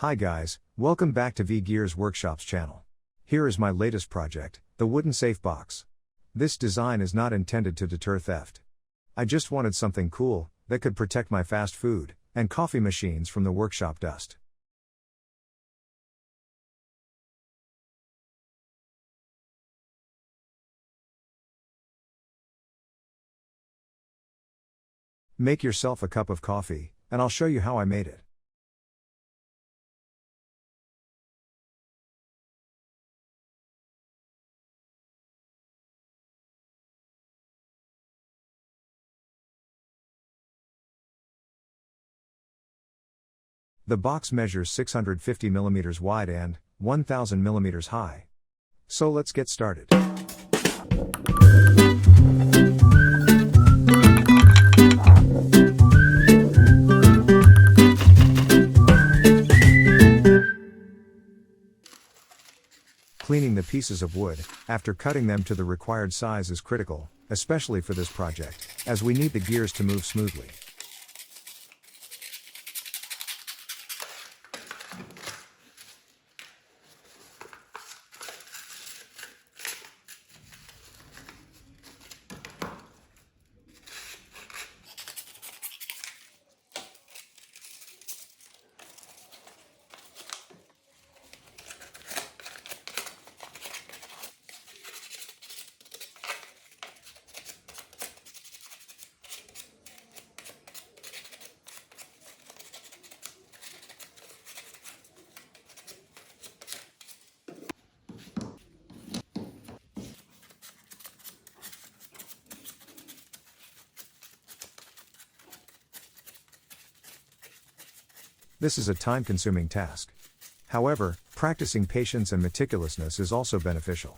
Hi guys, welcome back to V-Gears Workshops channel. Here is my latest project, the wooden safe box. This design is not intended to deter theft. I just wanted something cool, that could protect my fast food and coffee machines from the workshop dust. Make yourself a cup of coffee, and I'll show you how I made it. The box measures 650 mm wide and 1000 mm high. So let's get started. Cleaning the pieces of wood, after cutting them to the required size is critical, especially for this project, as we need the gears to move smoothly. This is a time-consuming task. However, practicing patience and meticulousness is also beneficial.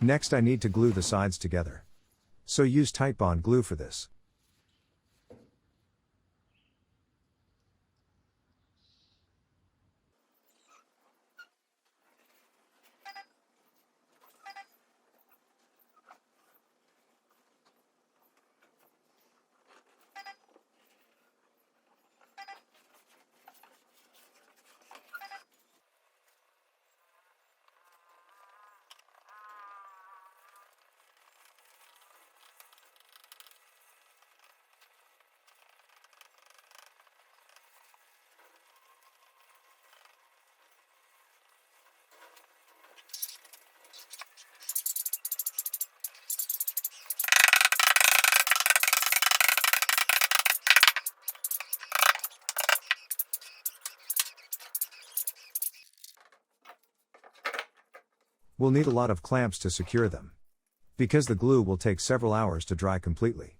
Next I need to glue the sides together. So use Titebond glue for this. We'll need a lot of clamps to secure them, because the glue will take several hours to dry completely.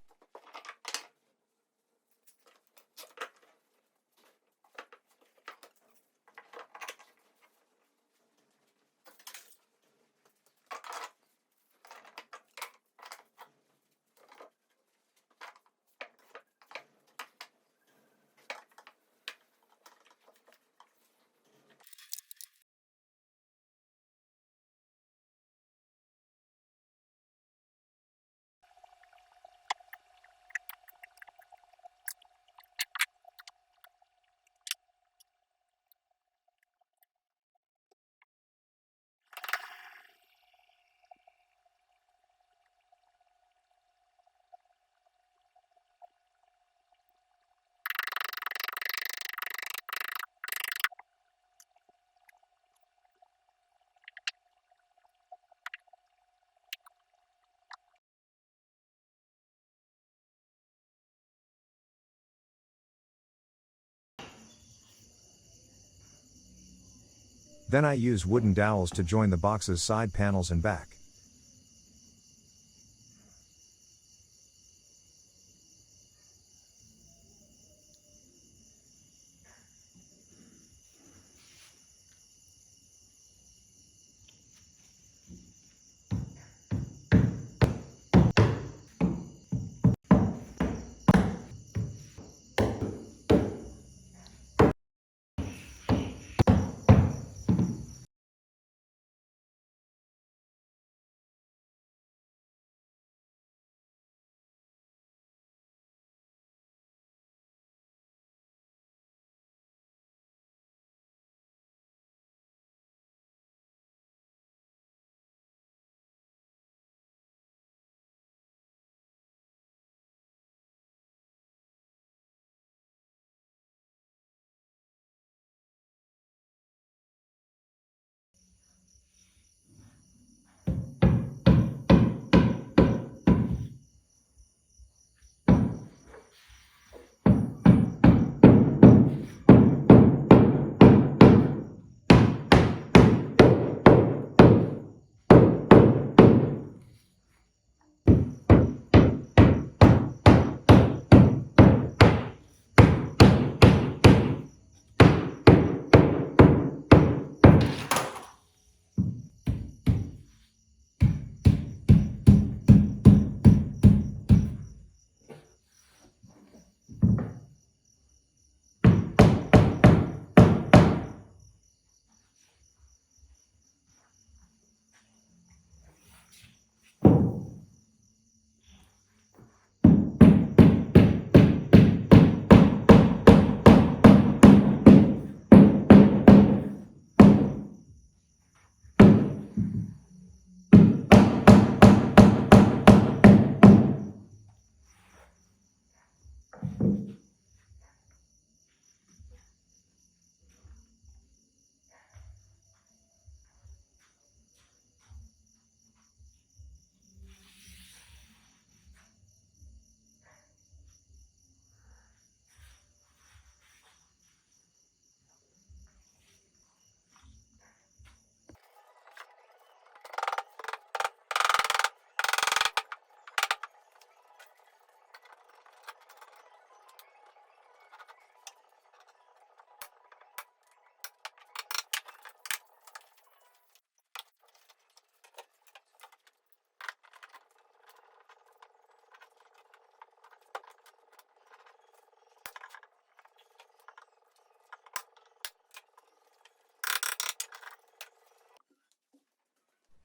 Then I use wooden dowels to join the box's side panels and back.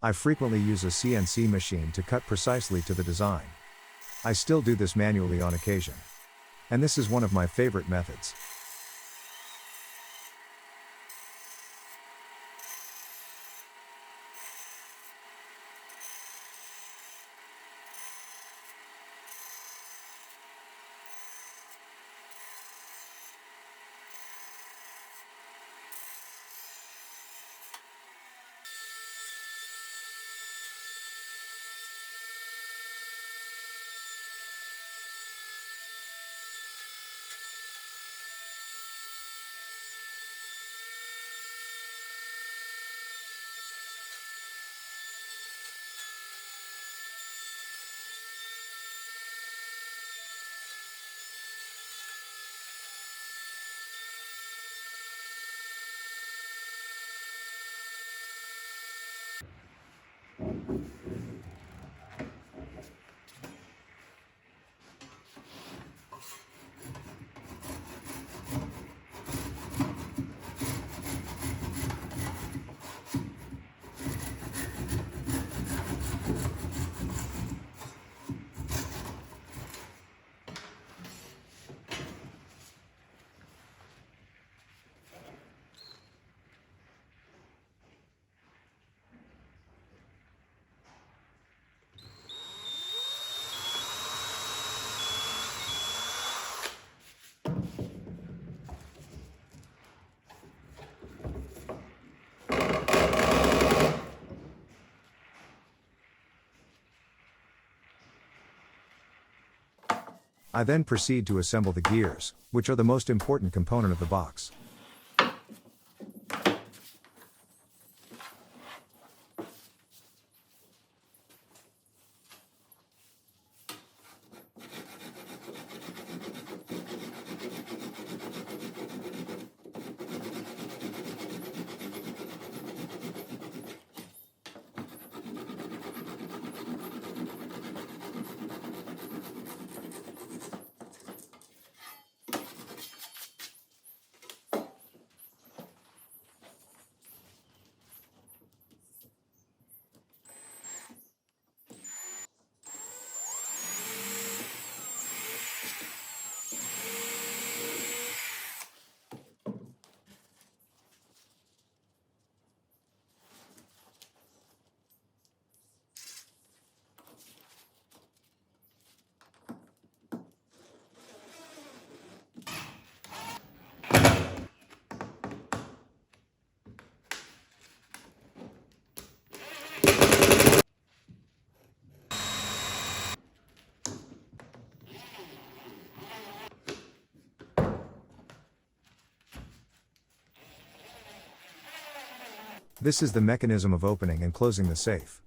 I frequently use a CNC machine to cut precisely to the design. I still do this manually on occasion. And this is one of my favorite methods. I then proceed to assemble the gears, which are the most important component of the box. This is the mechanism of opening and closing the safe.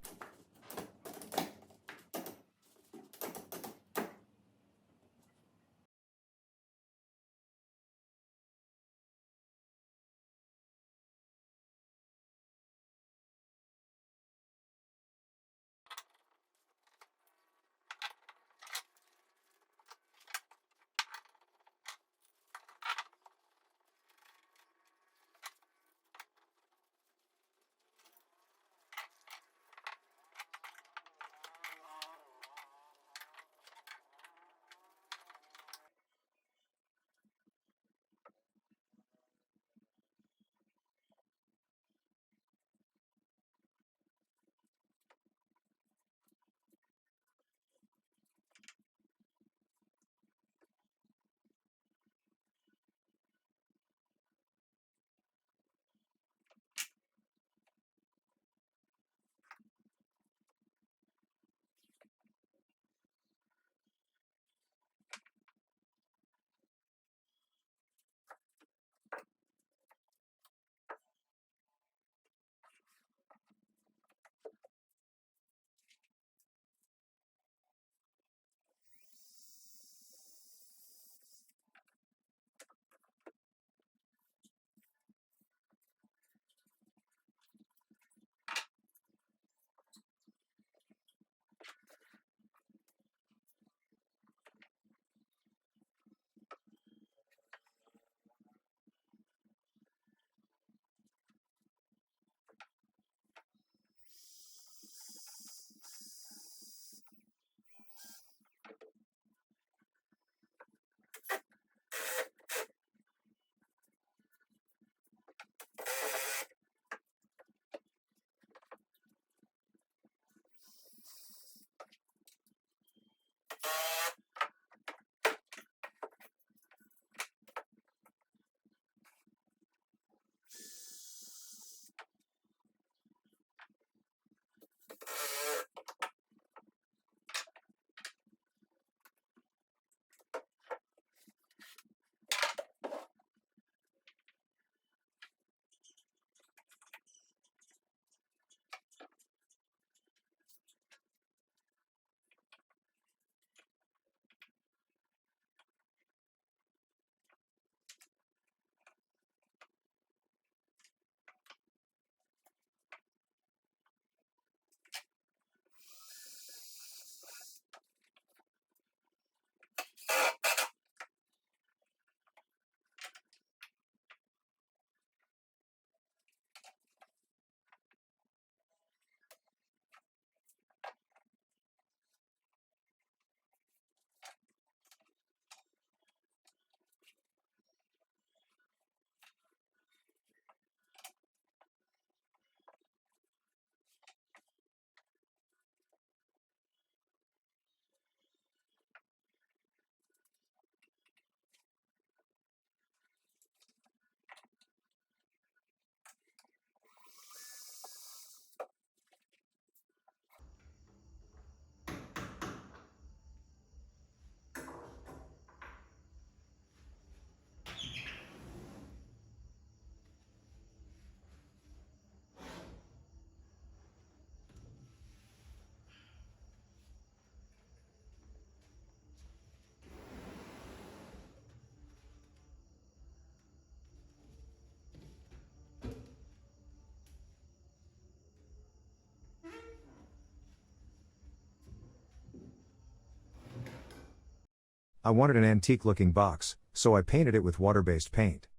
I wanted an antique-looking box, so I painted it with water-based paint.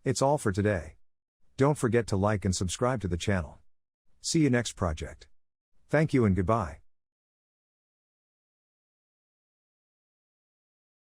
It's all for today. Don't forget to like and subscribe to the channel. See you next project. Thank you and goodbye.